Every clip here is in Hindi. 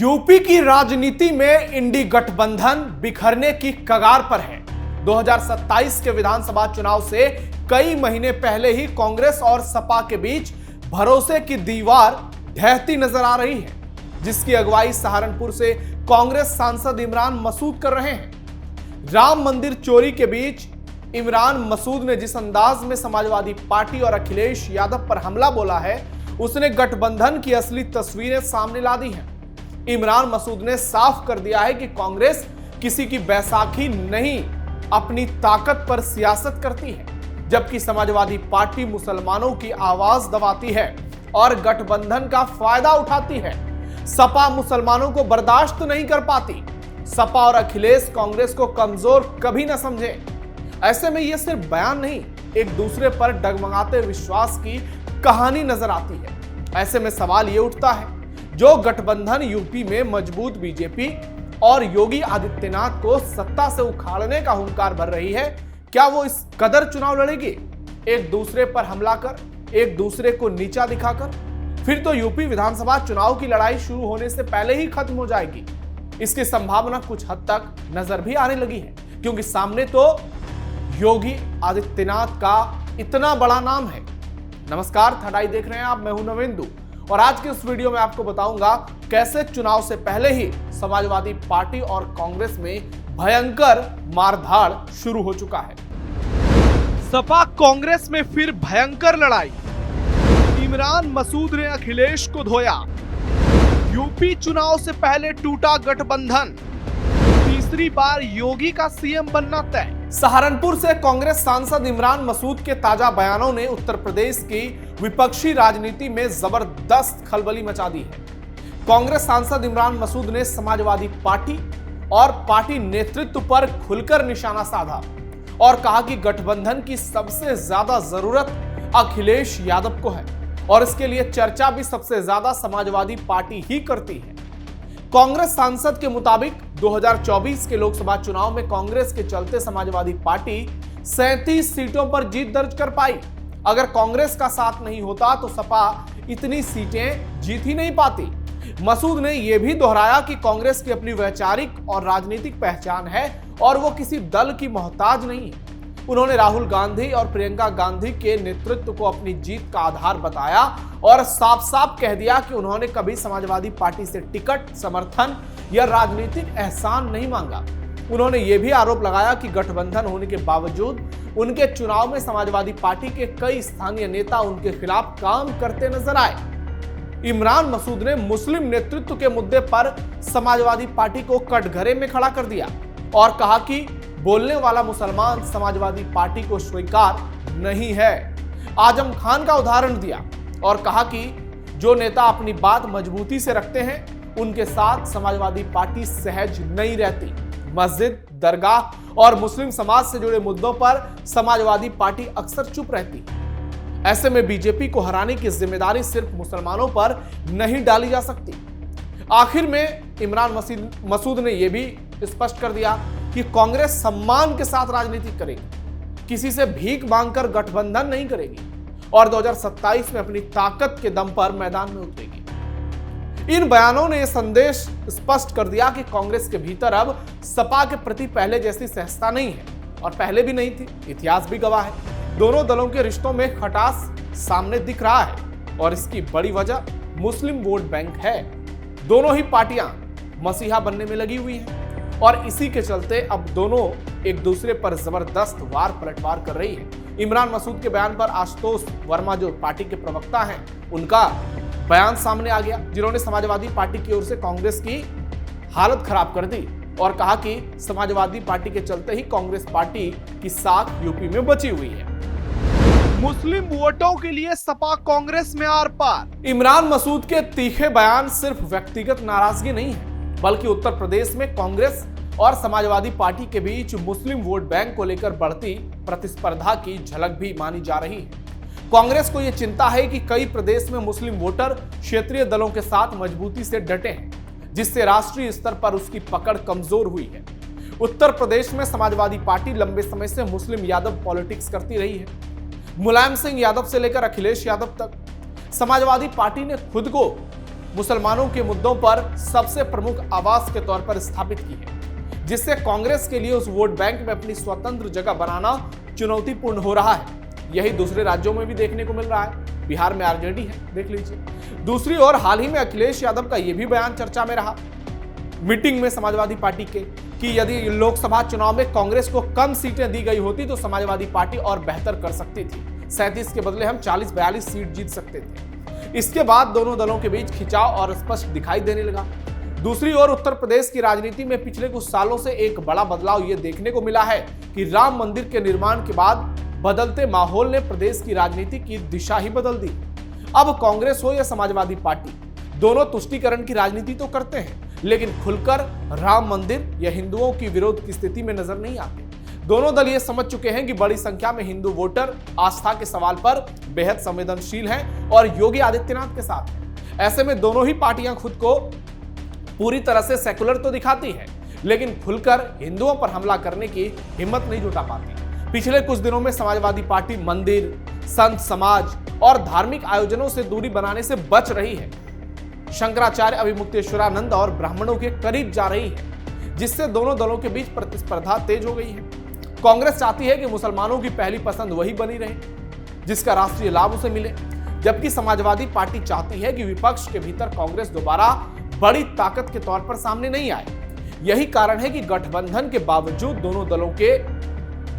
यूपी की राजनीति में इंडी गठबंधन बिखरने की कगार पर है। 2027 के विधानसभा चुनाव से कई महीने पहले ही कांग्रेस और सपा के बीच भरोसे की दीवार ढहती नजर आ रही है, जिसकी अगुवाई सहारनपुर से कांग्रेस सांसद इमरान मसूद कर रहे हैं। राम मंदिर चोरी के बीच इमरान मसूद ने जिस अंदाज में समाजवादी पार्टी और अखिलेश यादव पर हमला बोला है, उसने गठबंधन की असली तस्वीरें सामने ला दी हैं। इमरान मसूद ने साफ कर दिया है कि कांग्रेस किसी की बैसाखी नहीं, अपनी ताकत पर सियासत करती है, जबकि समाजवादी पार्टी मुसलमानों की आवाज दबाती है और गठबंधन का फायदा उठाती है। सपा मुसलमानों को बर्दाश्त नहीं कर पाती। सपा और अखिलेश कांग्रेस को कमजोर कभी न समझे। ऐसे में यह सिर्फ बयान नहीं, एक दूसरे पर डगमगाते विश्वास की कहानी नजर आती है। ऐसे में सवाल यह उठता है, जो गठबंधन यूपी में मजबूत बीजेपी और योगी आदित्यनाथ को सत्ता से उखाड़ने का हुंकार भर रही है, क्या वो इस कदर चुनाव लड़ेगी, एक दूसरे पर हमला कर, एक दूसरे को नीचा दिखाकर? फिर तो यूपी विधानसभा चुनाव की लड़ाई शुरू होने से पहले ही खत्म हो जाएगी। इसकी संभावना कुछ हद तक नजर भी आने लगी है, क्योंकि सामने तो योगी आदित्यनाथ का इतना बड़ा नाम है। नमस्कार, थर्ड आई देख रहे हैं आप, मैं हूं नवेंदु और आज के इस वीडियो में आपको बताऊंगा कैसे चुनाव से पहले ही समाजवादी पार्टी और कांग्रेस में भयंकर मारधाड़ शुरू हो चुका है। सपा कांग्रेस में फिर भयंकर लड़ाई। इमरान मसूद ने अखिलेश को धोया। यूपी चुनाव से पहले टूटा गठबंधन। तीसरी बार योगी का सीएम बनना तय। सहारनपुर से कांग्रेस सांसद इमरान मसूद के ताजा बयानों ने उत्तर प्रदेश की विपक्षी राजनीति में जबरदस्त खलबली मचा दी है। कांग्रेस सांसद इमरान मसूद ने समाजवादी पार्टी और पार्टी नेतृत्व पर खुलकर निशाना साधा और कहा कि गठबंधन की सबसे ज्यादा जरूरत अखिलेश यादव को है और इसके लिए चर्चा भी सबसे ज्यादा समाजवादी पार्टी ही करती है। कांग्रेस सांसद के मुताबिक 2024 के लोकसभा चुनाव में कांग्रेस के चलते समाजवादी पार्टी 37 सीटों पर जीत दर्ज कर पाई। अगर कांग्रेस का साथ नहीं होता तो सपा इतनी सीटें जीत ही नहीं पाती। मसूद ने यह भी दोहराया कि कांग्रेस की अपनी वैचारिक और राजनीतिक पहचान है और वो किसी दल की मोहताज नहीं है। उन्होंने राहुल गांधी और प्रियंका गांधी के नेतृत्व को अपनी जीत का आधार बताया और साफ साफ कह दिया कि उन्होंने कभी समाजवादी पार्टी से टिकट, समर्थन या राजनीतिक एहसान नहीं मांगा। उन्होंने यह भी आरोप लगाया कि गठबंधन होने के बावजूद उनके चुनाव में समाजवादी पार्टी के कई स्थानीय नेता उनके खिलाफ काम करते नजर आए। इमरान मसूद ने मुस्लिम नेतृत्व के मुद्दे पर समाजवादी पार्टी को कटघरे में खड़ा कर दिया और कहा कि बोलने वाला मुसलमान समाजवादी पार्टी को स्वीकार नहीं है। आजम खान का उदाहरण दिया और कहा कि जो नेता अपनी बात मजबूती से रखते हैं, उनके साथ समाजवादी पार्टी सहज नहीं रहती। मस्जिद, दरगाह और मुस्लिम समाज से जुड़े मुद्दों पर समाजवादी पार्टी अक्सर चुप रहती। ऐसे में बीजेपी को हराने की जिम्मेदारी सिर्फ मुसलमानों पर नहीं डाली जा सकती। आखिर में इमरान मसूद ने यह भी स्पष्ट कर दिया कि कांग्रेस सम्मान के साथ राजनीति करेगी, किसी से भीख मांगकर गठबंधन नहीं करेगी और 2027 में अपनी ताकत के दम पर मैदान में उतरेगी। इन बयानों ने यह संदेश स्पष्ट कर दिया कि कांग्रेस के भीतर अब सपा के प्रति पहले जैसी सहजता नहीं है और पहले भी नहीं थी। इतिहास भी गवाह है, दोनों दलों के रिश्तों में खटास सामने दिख रहा है और इसकी बड़ी वजह मुस्लिम वोट बैंक है। दोनों ही पार्टियां मसीहा बनने में लगी हुई हैं और इसी के चलते अब दोनों एक दूसरे पर जबरदस्त वार पलटवार कर रही है। इमरान मसूद के बयान पर आशुतोष वर्मा, जो पार्टी के प्रवक्ता हैं, उनका बयान सामने आ गया, जिन्होंने समाजवादी पार्टी की ओर से कांग्रेस की हालत खराब कर दी और कहा कि समाजवादी पार्टी के चलते ही कांग्रेस पार्टी की साख यूपी में बची हुई है। मुस्लिम वोटों के लिए सपा कांग्रेस में आर पार। इमरान मसूद के तीखे बयान सिर्फ व्यक्तिगत नाराजगी नहीं है, बल्कि उत्तर प्रदेश में कांग्रेस और समाजवादी पार्टी के बीच मुस्लिम वोट बैंक को लेकर बढ़ती प्रतिस्पर्धा की झलक भी मानी जा रही है। कांग्रेस को यह चिंता है कि कई प्रदेश में मुस्लिम वोटर क्षेत्रीय दलों के साथ मजबूती से डटे हैं, जिससे राष्ट्रीय स्तर पर उसकी पकड़ कमजोर हुई है। उत्तर प्रदेश में समाजवादी पार्टी लंबे समय से मुस्लिम यादव पॉलिटिक्स करती रही है। मुलायम सिंह यादव से लेकर अखिलेश यादव तक समाजवादी पार्टी ने खुद को मुसलमानों के मुद्दों पर सबसे प्रमुख आवाज के तौर पर स्थापित की है, जिससे कांग्रेस के लिए उस वोट बैंक में अपनी स्वतंत्र जगह बनाना चुनौतीपूर्ण हो रहा है। यही दूसरे राज्यों में भी देखने को मिल रहा है। बिहार में आरजेडी है, देख लीजिए। दूसरी ओर हाल ही में अखिलेश यादव का यह भी बयान चर्चा में रहा मीटिंग में समाजवादी पार्टी के, कि यदि लोकसभा चुनाव में कांग्रेस को कम सीटें दी गई होती तो समाजवादी पार्टी और बेहतर कर सकती थी। 37 के बदले हम 40-42 सीट जीत सकते थे। इसके बाद दोनों दलों के बीच खिंचाव और स्पष्ट दिखाई देने लगा। दूसरी ओर उत्तर प्रदेश की राजनीति में पिछले कुछ सालों से एक बड़ा बदलाव यह देखने को मिला है कि राम मंदिर के निर्माण के बाद बदलते माहौल ने प्रदेश की राजनीति की दिशा ही बदल दी। अब कांग्रेस हो या समाजवादी पार्टी, दोनों तुष्टीकरण की राजनीति तो करते हैं, लेकिन खुलकर राम मंदिर या हिंदुओं की विरोध की स्थिति में नजर नहीं आते। दोनों दल ये समझ चुके हैं कि बड़ी संख्या में हिंदू वोटर आस्था के सवाल पर बेहद संवेदनशील हैं और योगी आदित्यनाथ के साथ हैं। ऐसे में दोनों ही पार्टियां खुद को पूरी तरह से सेकुलर तो दिखाती है, लेकिन खुलकर हिंदुओं पर हमला करने की हिम्मत नहीं जुटा पाती। पिछले कुछ दिनों में समाजवादी पार्टी मंदिर, संत समाज और धार्मिक आयोजनों से दूरी बनाने से बच रही है। शंकराचार्य, अभिमुक्तेश्वरानंद और ब्राह्मणों के करीब जा रही है, जिससे दोनों दलों के बीच प्रतिस्पर्धा तेज हो गई है। कांग्रेस चाहती है कि मुसलमानों की पहली पसंद वही बनी रहे जिसका राष्ट्रीय लाभ उसे मिले, जबकि समाजवादी पार्टी चाहती है कि विपक्ष के भीतर कांग्रेस दोबारा बड़ी ताकत के तौर पर सामने नहीं आए। यही कारण है कि गठबंधन के बावजूद दोनों दलों के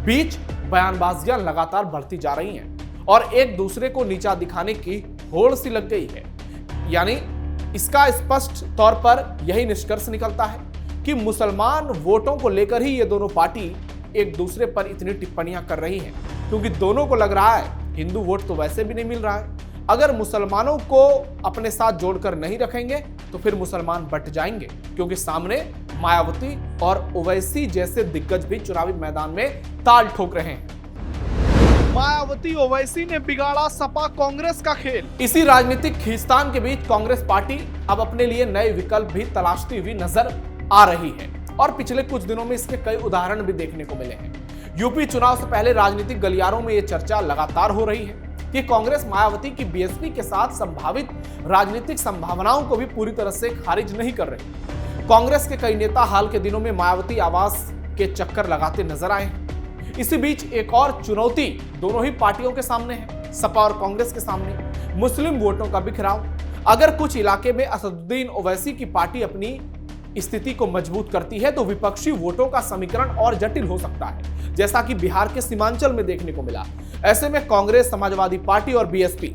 बीच बयानबाजियां लगातार बढ़ती जा रही हैं और एक दूसरे को नीचा दिखाने की होड़ सी लग गई है। यानी इसका स्पष्ट तौर पर यही निष्कर्ष निकलता है कि मुसलमान वोटों को लेकर ही ये दोनों पार्टी एक दूसरे पर इतनी टिप्पणियां कर रही हैं, क्योंकि दोनों को लग रहा है हिंदू वोट तो वैसे भी नहीं मिल रहा है। अगर मुसलमानों को अपने साथ जोड़कर नहीं रखेंगे तो फिर मुसलमान बट जाएंगे, क्योंकि सामने मायावती और ओवैसी जैसे दिग्गज भी चुनावी मैदान में ताल ठोक रहे हैं। मायावती ओवैसी ने बिगाड़ा सपा कांग्रेस का खेल। इसी राजनीतिक खींचतान के बीच कांग्रेस पार्टी अब अपने लिए नए विकल्प भी तलाशती हुई नजर आ रही है और पिछले कुछ दिनों में इसके कई उदाहरण भी देखने को मिले हैं। यूपी चुनाव से पहले राजनीतिक गलियारों में यह चर्चा लगातार हो रही है कि कांग्रेस मायावती की बीएसपी के साथ संभावित राजनीतिक संभावनाओं को भी पूरी तरह से खारिज नहीं कर रही। कांग्रेस के कई नेता हाल के दिनों में मायावती आवास के चक्कर लगाते नजर आए हैं। इसी बीच एक और चुनौती दोनों ही पार्टियों के सामने है, सपा और कांग्रेस के सामने, मुस्लिम वोटों का बिखराव। अगर कुछ इलाके में असदुद्दीन ओवैसी की पार्टी अपनी स्थिति को मजबूत करती है तो विपक्षी वोटों का समीकरण और जटिल हो सकता है, जैसा कि बिहार के सीमांचल में देखने को मिला। ऐसे में कांग्रेस, समाजवादी पार्टी और बीएसपी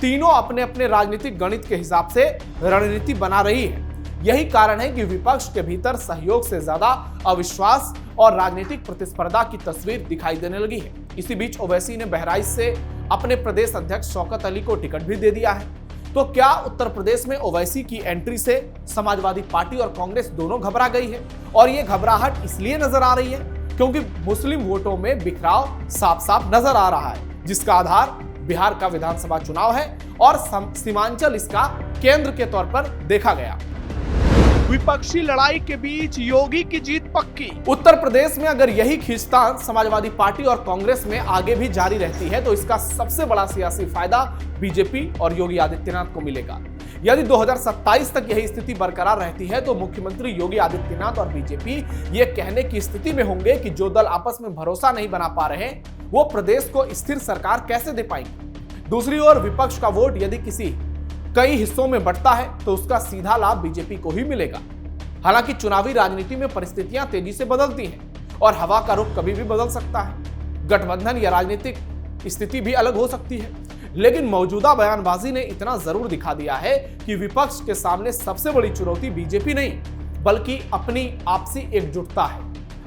तीनों अपने अपने राजनीतिक गणित के हिसाब से रणनीति बना रही है। यही कारण है कि विपक्ष के भीतर सहयोग से ज्यादा अविश्वास और राजनीतिक प्रतिस्पर्धा की तस्वीर दिखाई देने लगी है। इसी बीच ओवैसी ने बहराइच से अपने प्रदेश अध्यक्ष शौकत अली को टिकट भी दे दिया है। तो क्या उत्तर प्रदेश में ओवैसी की एंट्री से समाजवादी पार्टी और कांग्रेस दोनों घबरा गई है? और ये घबराहट इसलिए नजर आ रही है क्योंकि मुस्लिम वोटों में बिखराव साफ साफ नजर आ रहा है, जिसका आधार बिहार का विधानसभा चुनाव है और सीमांचल इसका केंद्र के तौर पर देखा गया। विपक्षी लड़ाई के बीच योगी की जीत पक्की। उत्तर प्रदेश में अगर यही खींचतान समाजवादी पार्टी और कांग्रेस में आगे भी जारी रहती है तो इसका सबसे बड़ा सियासी फायदा बीजेपी और योगी आदित्यनाथ को मिलेगा। यदि 2027 तक यही स्थिति बरकरार रहती है तो मुख्यमंत्री योगी आदित्यनाथ और बीजेपी ये कहने की स्थिति में होंगे कि जो दल आपस में भरोसा नहीं बना पा रहे वो प्रदेश को स्थिर सरकार कैसे दे पाएंगे। दूसरी ओर विपक्ष का वोट यदि किसी कई हिस्सों में बढ़ता है तो उसका सीधा लाभ बीजेपी को ही मिलेगा। हालांकि चुनावी राजनीति में परिस्थितियां तेजी से बदलती हैं और हवा का रुख कभी भी बदल सकता है। गठबंधन या राजनीतिक स्थिति भी अलग हो सकती है, लेकिन मौजूदा बयानबाजी ने इतना जरूर दिखा दिया है कि विपक्ष के सामने सबसे बड़ी चुनौती बीजेपी नहीं बल्कि अपनी आपसी एकजुटता है,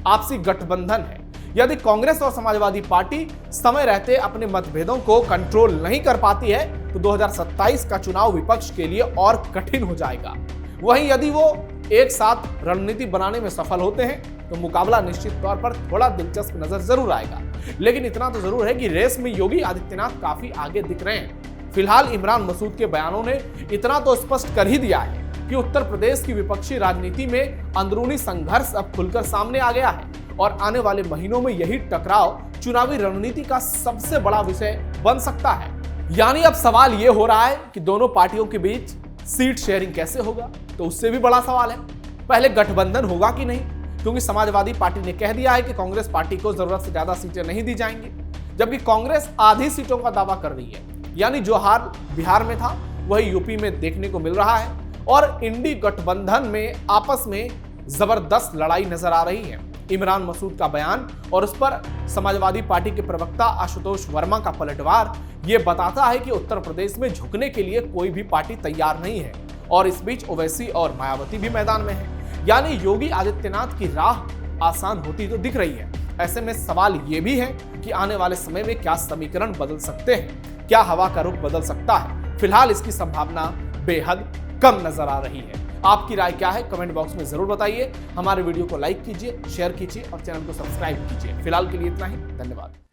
आपसी गठबंधन है। यदि कांग्रेस और समाजवादी पार्टी समय रहते अपने मतभेदों को कंट्रोल नहीं कर पाती है तो 2027 का चुनाव विपक्ष के लिए और कठिन हो जाएगा। वहीं यदि वो एक साथ रणनीति बनाने में सफल होते हैं तो मुकाबला निश्चित तौर पर थोड़ा दिलचस्प नजर जरूर आएगा। लेकिन इतना तो जरूर है कि रेस में योगी आदित्यनाथ काफी आगे दिख रहे हैं। फिलहाल इमरान मसूद के बयानों ने इतना तो स्पष्ट कर ही दिया है कि उत्तर प्रदेश की विपक्षी राजनीति में अंदरूनी संघर्ष अब खुलकर सामने आ गया है और आने वाले महीनों में यही टकराव चुनावी रणनीति का सबसे बड़ा विषय बन सकता है। यानी अब सवाल यह हो रहा है कि दोनों पार्टियों के बीच सीट शेयरिंग कैसे होगा, तो उससे भी बड़ा सवाल है। पहले गठबंधन होगा कि नहीं, क्योंकि समाजवादी पार्टी ने कह दिया है कि कांग्रेस पार्टी को जरूरत से ज्यादा सीटें नहीं दी जाएंगी, जबकि कांग्रेस आधी सीटों का दावा कर रही है। यानी जो हार बिहार में था वही यूपी में देखने को मिल रहा है और इंडी गठबंधन में आपस में जबरदस्त लड़ाई नजर आ रही है। इमरान मसूद का बयान और उस पर समाजवादी पार्टी के प्रवक्ता आशुतोष वर्मा का पलटवार ये बताता है कि उत्तर प्रदेश में झुकने के लिए कोई भी पार्टी तैयार नहीं है और इस बीच ओवैसी और मायावती भी मैदान में है। यानी योगी आदित्यनाथ की राह आसान होती तो दिख रही है। ऐसे में सवाल ये भी है कि आने वाले समय में क्या समीकरण बदल सकते हैं, क्या हवा का रुख बदल सकता है। फिलहाल इसकी संभावना बेहद कम नजर आ रही है। आपकी राय क्या है कमेंट बॉक्स में जरूर बताइए। हमारे वीडियो को लाइक कीजिए, शेयर कीजिए और चैनल को सब्सक्राइब कीजिए। फिलहाल के लिए इतना ही, धन्यवाद।